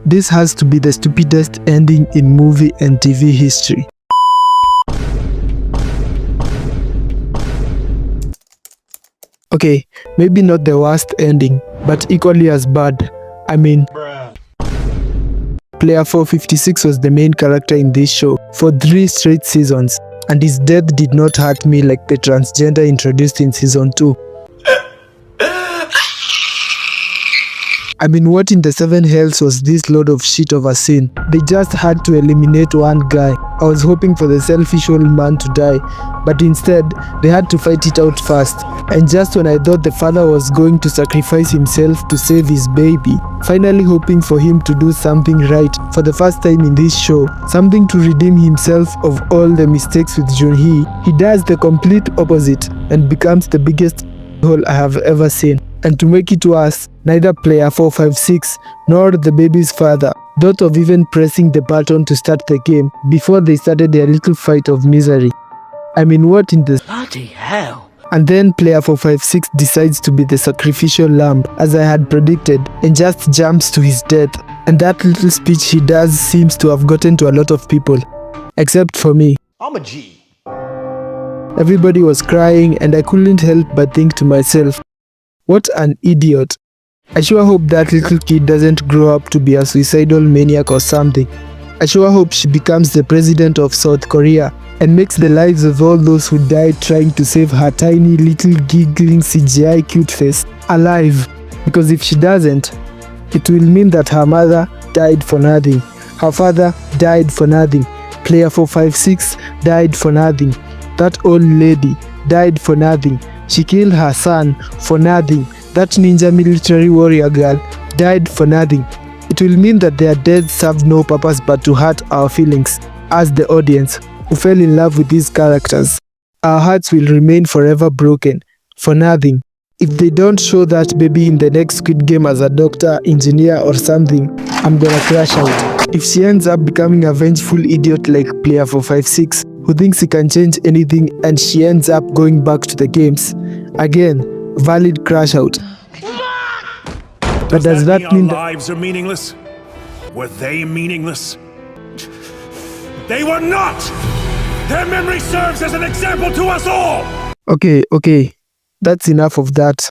This has to be the stupidest ending in movie and TV history. Okay, maybe not the worst ending, but equally as bad. I mean, Player 456 was the main character in this show for 3 straight seasons, and his death did not hurt me like the transgender introduced in season 2. I mean, what in the 7 hells was this load of shit of a scene? They just had to eliminate one guy. I was hoping for the selfish old man to die, but instead, they had to fight it out fast. And just when I thought the father was going to sacrifice himself to save his baby, finally hoping for him to do something right for the first time in this show, something to redeem himself of all the mistakes with Junhee, he does the complete opposite and becomes the biggest hole I have ever seen. And to make it worse, neither Player 456 nor the baby's father thought of even pressing the button to start the game before they started their little fight of misery. I mean, what in the bloody hell? And then Player 456 decides to be the sacrificial lamb, as I had predicted, and just jumps to his death. And that little speech he does seems to have gotten to a lot of people, except for me. I'm a G. Everybody was crying, and I couldn't help but think to myself, what an idiot. I sure hope that little kid doesn't grow up to be a suicidal maniac or something. I sure hope she becomes the president of South Korea and makes the lives of all those who died trying to save her tiny little giggling CGI cute face alive. Because if she doesn't, it will mean that her mother died for nothing, her father died for nothing, Player 456 died for nothing, that old lady died for nothing. She killed her son for nothing. That ninja military warrior girl died for nothing. It will mean that their deaths served no purpose but to hurt our feelings, as the audience, who fell in love with these characters. Our hearts will remain forever broken, for nothing. If they don't show that baby in the next Squid Game as a doctor, engineer or something, I'm gonna crash out. If she ends up becoming a vengeful idiot like Player 456, who thinks he can change anything and she ends up going back to the games, again, valid crash out. But does that mean our lives are meaningless? Were they meaningless? They were not! Their memory serves as an example to us all! Okay, that's enough of that.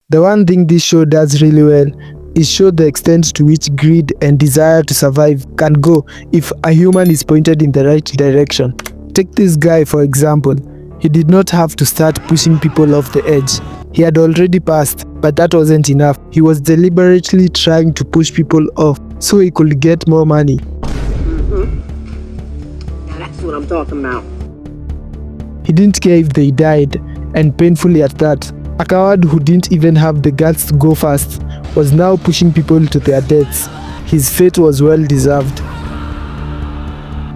The one thing this show does really well is show the extent to which greed and desire to survive can go if a human is pointed in the right direction. Take this guy for example. He did not have to start pushing people off the edge. He had already passed, but that wasn't enough. He was deliberately trying to push people off so he could get more money. Now that's what I'm talking about. He didn't care if they died, and painfully at that. A coward who didn't even have the guts to go fast was now pushing people to their deaths. His fate was well deserved.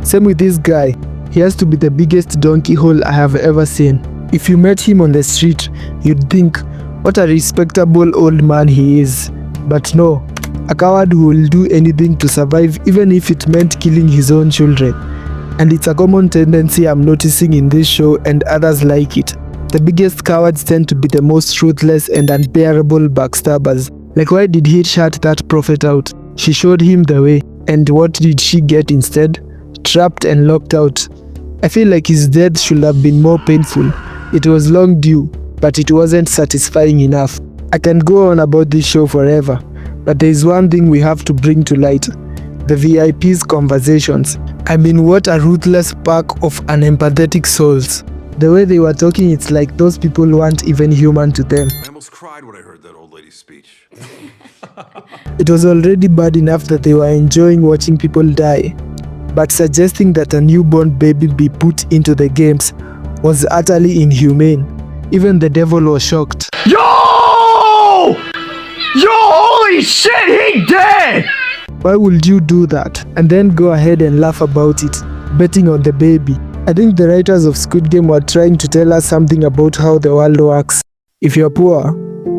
Same with this guy. He has to be the biggest donkey hole I have ever seen. If you met him on the street, you'd think, what a respectable old man he is. But no, a coward who will do anything to survive even if it meant killing his own children. And it's a common tendency I'm noticing in this show and others like it. The biggest cowards tend to be the most ruthless and unbearable backstabbers. Like, why did he shut that prophet out? She showed him the way. And what did she get instead? Trapped and locked out. I feel like his death should have been more painful. It was long due, but it wasn't satisfying enough. I can go on about this show forever, but there is one thing we have to bring to light. The VIP's conversations. I mean, what a ruthless pack of unempathetic souls. The way they were talking, it's like those people weren't even human to them. I almost cried when I heard that old lady's speech. It was already bad enough that they were enjoying watching people die. But suggesting that a newborn baby be put into the games was utterly inhumane. Even the devil was shocked. Yo! Holy shit, he dead! Why would you do that and then go ahead and laugh about it, betting on the baby? I think the writers of Squid Game were trying to tell us something about how the world works. If you're poor,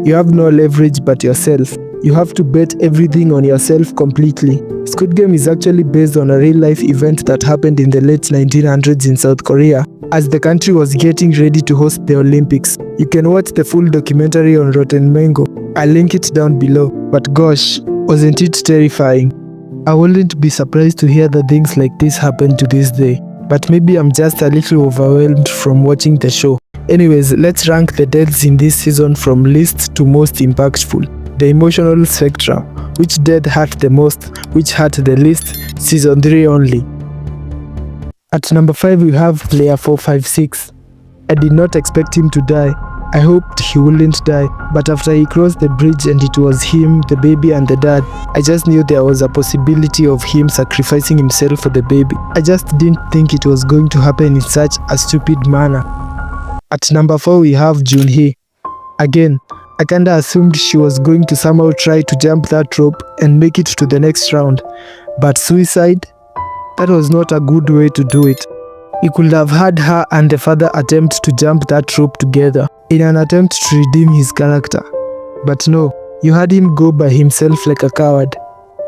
you have no leverage but yourself. You have to bet everything on yourself completely. Squid Game is actually based on a real-life event that happened in the late 1900s in South Korea, as the country was getting ready to host the Olympics. You can watch the full documentary on Rotten Mango. I'll link it down below. But gosh, wasn't it terrifying? I wouldn't be surprised to hear that things like this happen to this day. But maybe I'm just a little overwhelmed from watching the show. Anyways, let's rank the deaths in this season from least to most impactful. The emotional spectrum. Which death hurt the most? Which hurt the least? Season 3 only. At number 5 we have player 456. I did not expect him to die. I hoped he wouldn't die, but after he crossed the bridge and it was him, the baby and the dad, I just knew there was a possibility of him sacrificing himself for the baby. I just didn't think it was going to happen in such a stupid manner. At number 4 we have Junhee. Again, I kinda assumed she was going to somehow try to jump that rope and make it to the next round, but suicide? That was not a good way to do it. You could have had her and the father attempt to jump that rope together in an attempt to redeem his character. But no, you had him go by himself like a coward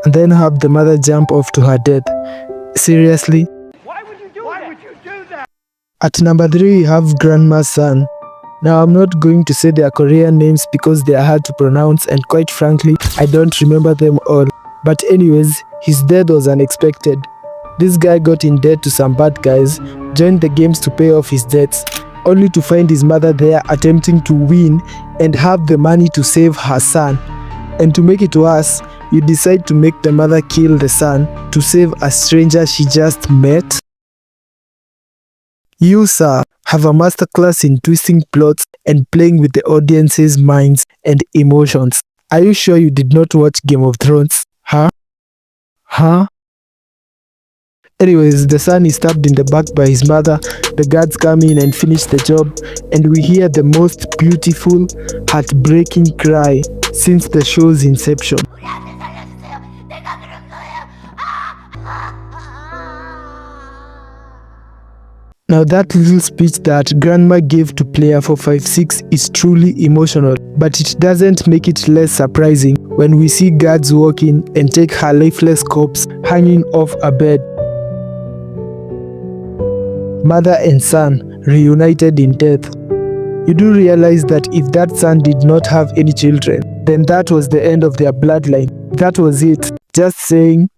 and then have the mother jump off to her death. Seriously? Why would you do that? At number 3 we have Grandma's son. Now I'm not going to say their Korean names because they are hard to pronounce and quite frankly, I don't remember them all. But anyways, his death was unexpected. This guy got in debt to some bad guys, joined the games to pay off his debts, only to find his mother there attempting to win and have the money to save her son. And to make it worse, you decide to make the mother kill the son to save a stranger she just met? You, sir, have a masterclass in twisting plots and playing with the audience's minds and emotions. Are you sure you did not watch Game of Thrones? Huh? Anyways, the son is stabbed in the back by his mother, the guards come in and finish the job, and we hear the most beautiful, heartbreaking cry since the show's inception. Now that little speech that Grandma gave to player 456 is truly emotional, but it doesn't make it less surprising when we see guards walk in and take her lifeless corpse hanging off a bed. Mother and son reunited in death. You do realize that if that son did not have any children, then that was the end of their bloodline. That was it. Just saying,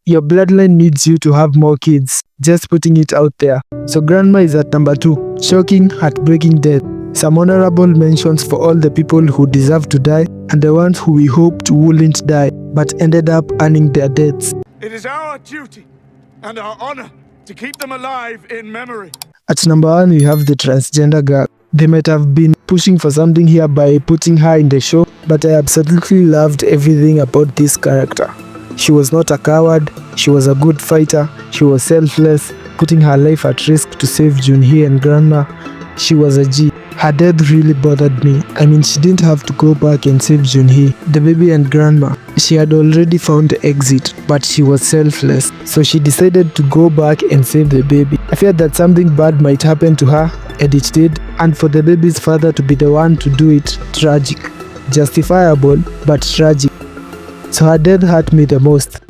your bloodline needs you to have more kids. Just putting it out there. So Grandma is at number 2. Shocking, heartbreaking death. Some honorable mentions for all the people who deserve to die and the ones who we hoped wouldn't die but ended up earning their deaths. It is our duty and our honor to keep them alive in memory. At number 1 we have the transgender girl. They might have been pushing for something here by putting her in the show, but I absolutely loved everything about this character. She was not a coward, she was a good fighter, she was selfless, putting her life at risk to save Junhee and Grandma. She was a G. Her death really bothered me. I mean, she didn't have to go back and save Junhee, the baby and Grandma. She had already found the exit, but she was selfless, so she decided to go back and save the baby. I feared that something bad might happen to her, and it did, and for the baby's father to be the one to do it, tragic. Justifiable, but tragic. So her death hurt me the most.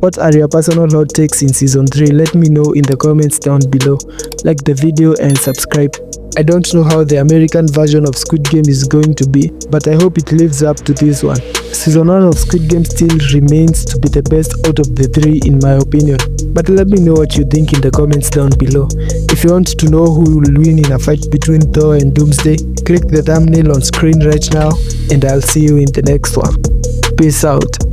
What are your personal hot takes in season 3? Let me know in the comments down below. Like the video and subscribe. I don't know how the American version of Squid Game is going to be, but I hope it lives up to this one. Season 1 of Squid Game still remains to be the best out of the 3 in my opinion. But let me know what you think in the comments down below. If you want to know who will win in a fight between Thor and Doomsday, click the thumbnail on screen right now and I'll see you in the next one. Peace out.